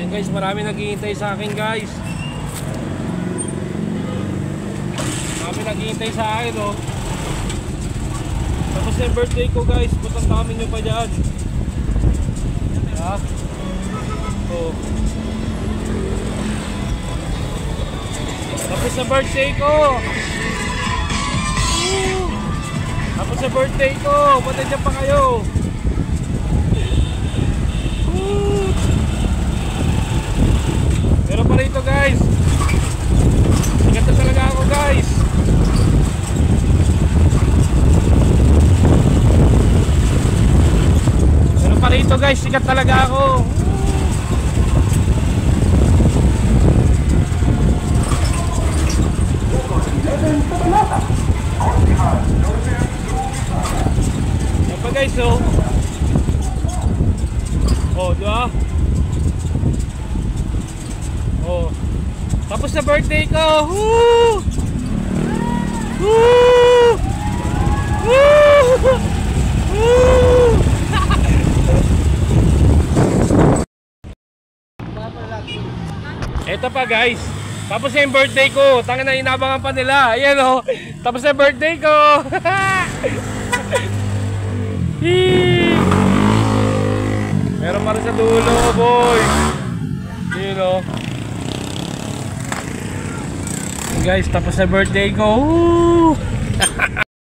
Ayan guys, marami naghihintay sa akin guys. Marami naghihintay sa akin oh. Tapos yung birthday ko guys, butang dami nyo pa dyan. Ha? Oh. Tapos sa birthday ko. Tapos sa birthday ko, patay dyan pa kayo. Meron pa rito guys. Sikat na talaga ako guys. Meron pa rito guys, sikat talaga ako. Yan pa guys oh. Oh, diba? Oh. Tapos na birthday ko. Woo! Woo! Woo! Woo! Ito pa guys. Tapos na yung birthday ko. Tanga na, inabangan pa nila. Ayan oh. Tapos na birthday ko. Meron pa rin sa dulo, boy. You know. Guys, tapos na birthday ko. Woo!